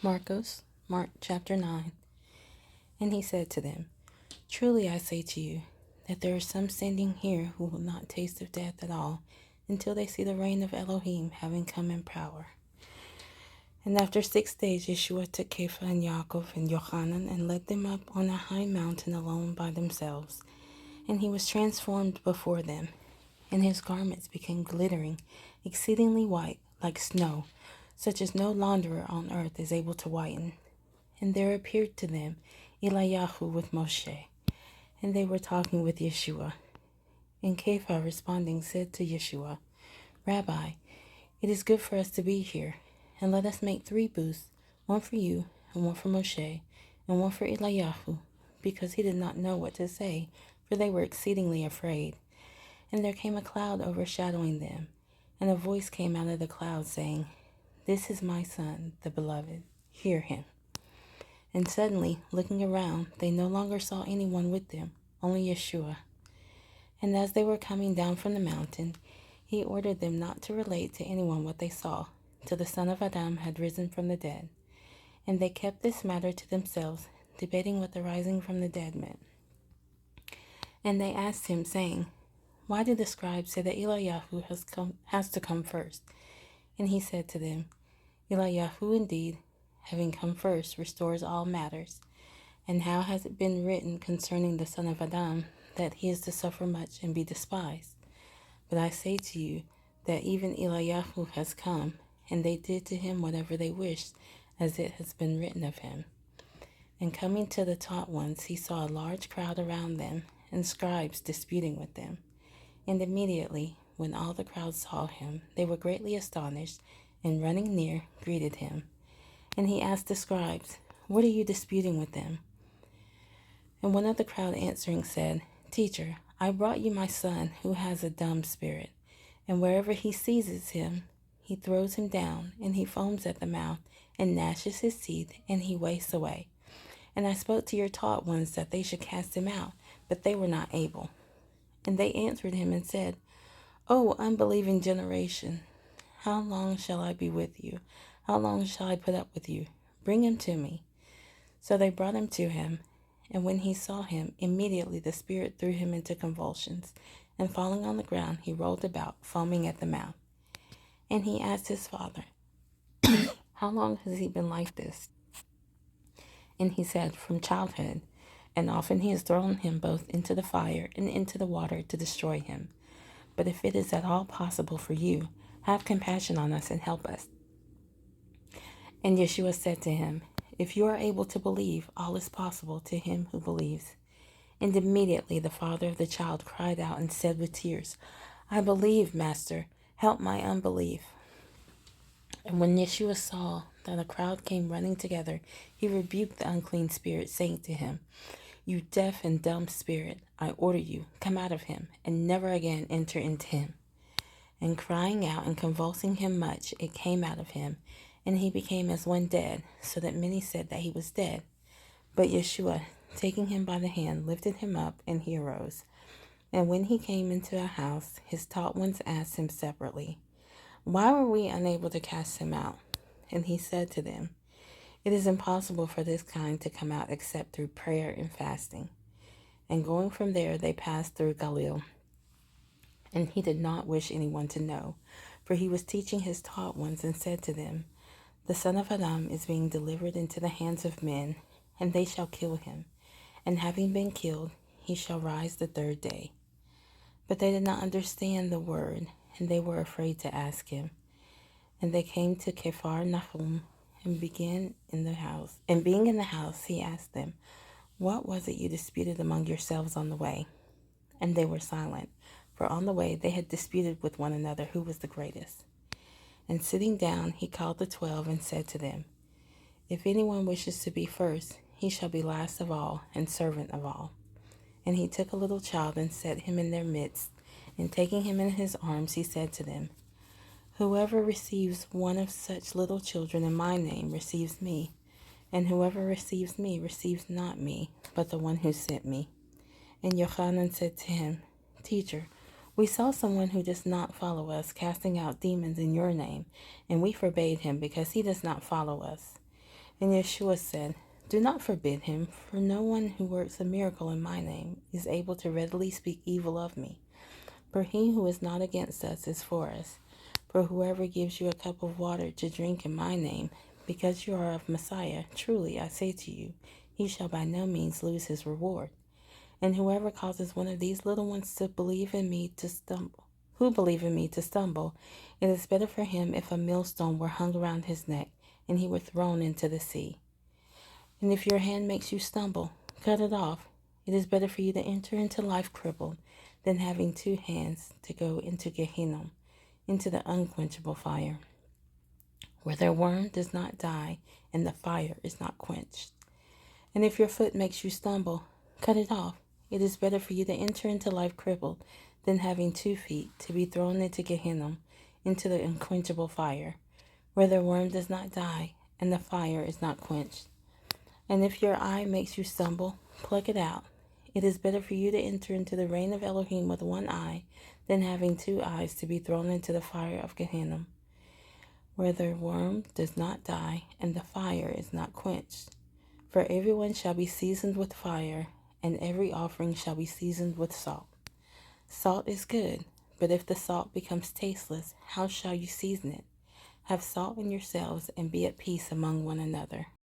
Marqos, Mark chapter 9. And he said to them, Truly I say to you, that there are some standing here who will not taste of death at all, until they see the reign of Elohim having come in power. And after 6 days Yeshua took Kepha and Yaakov and Yochanan, and led them up on a high mountain alone by themselves. And he was transformed before them, and his garments became glittering, exceedingly white, like snow, such as no launderer on earth is able to whiten. And there appeared to them Eliyahu with Moshe, and they were talking with Yeshua. And Kepha responding said to Yeshua, Rabbi, it is good for us to be here, and let us make 3 booths, one for you, and one for Moshe, and one for Eliyahu, because he did not know what to say, for they were exceedingly afraid. And there came a cloud overshadowing them, and a voice came out of the cloud, saying, This is my Son, the Beloved, hear him. And suddenly, looking around, they no longer saw anyone with them, only Yeshua. And as they were coming down from the mountain, he ordered them not to relate to anyone what they saw, till the Son of Adam had risen from the dead. And they kept this matter to themselves, debating what the rising from the dead meant. And they asked him, saying, Why do the scribes say that Eliyahu has to come first? And he said to them, Eliyahu indeed, having come first, restores all matters. And how has it been written concerning the Son of Adam, that he is to suffer much and be despised? But I say to you, that even Eliyahu has come, and they did to him whatever they wished, as it has been written of him. And coming to the taught ones, he saw a large crowd around them, and scribes disputing with them. And immediately, when all the crowd saw him, they were greatly astonished, and running near, greeted him. And he asked the scribes, What are you disputing with them? And one of the crowd answering said, Teacher, I brought you my son, who has a dumb spirit. And wherever he seizes him, he throws him down, and he foams at the mouth, and gnashes his teeth, and he wastes away. And I spoke to your taught ones that they should cast him out, but they were not able. And they answered him and said, O unbelieving generation, how long shall I be with you? How long shall I put up with you? Bring him to me. So they brought him to him, and when he saw him, immediately the spirit threw him into convulsions, and falling on the ground, he rolled about, foaming at the mouth. And he asked his father, How long has he been like this? And he said, From childhood, and often he has thrown him both into the fire and into the water to destroy him. But if it is at all possible for you, have compassion on us and help us. And Yeshua said to him, If you are able to believe, all is possible to him who believes. And immediately the father of the child cried out and said with tears, I believe, Master, help my unbelief. And when Yeshua saw that a crowd came running together, he rebuked the unclean spirit, saying to him, You deaf and dumb spirit, I order you, come out of him, and never again enter into him. And crying out and convulsing him much, it came out of him, and he became as one dead, so that many said that he was dead. But Yeshua, taking him by the hand, lifted him up, and he arose. And when he came into a house, his taught ones asked him separately, Why were we unable to cast him out? And he said to them, It is impossible for this kind to come out except through prayer and fasting. And going from there, they passed through Galilee. And he did not wish anyone to know, for he was teaching his taught ones, and said to them, The Son of Adam is being delivered into the hands of men, and they shall kill him. And having been killed, he shall rise the 3rd day. But they did not understand the word, and they were afraid to ask him. And they came to Capharnaum, and being in the house, he asked them, What was it you disputed among yourselves on the way? And they were silent, for on the way they had disputed with one another who was the greatest. And sitting down, he called the 12 and said to them, If anyone wishes to be first, he shall be last of all and servant of all. And he took a little child and set him in their midst, and taking him in his arms, he said to them, Whoever receives one of such little children in my name receives me, and whoever receives me receives not me, but the one who sent me. And Yochanan said to him, Teacher, we saw someone who does not follow us casting out demons in your name, and we forbade him because he does not follow us. And Yeshua said, "Do not forbid him, for no one who works a miracle in my name is able to readily speak evil of me. For he who is not against us is for us. For whoever gives you a cup of water to drink in my name, because you are of Messiah, truly I say to you, he shall by no means lose his reward. And whoever causes one of these little ones to believe in me to stumble, it is better for him if a millstone were hung around his neck and he were thrown into the sea. And if your hand makes you stumble, cut it off. It is better for you to enter into life crippled than having two hands to go into Gehenna, into the unquenchable fire, where their worm does not die and the fire is not quenched. And if your foot makes you stumble, cut it off. It is better for you to enter into life crippled than having 2 feet to be thrown into Gehenna, into the unquenchable fire, where their worm does not die and the fire is not quenched. And if your eye makes you stumble, pluck it out. It is better for you to enter into the reign of Elohim with 1 eye than having 2 eyes to be thrown into the fire of Gehenna, where the worm does not die and the fire is not quenched. For everyone shall be seasoned with fire, and every offering shall be seasoned with salt. Salt is good, but if the salt becomes tasteless, how shall you season it? Have salt in yourselves and be at peace among one another.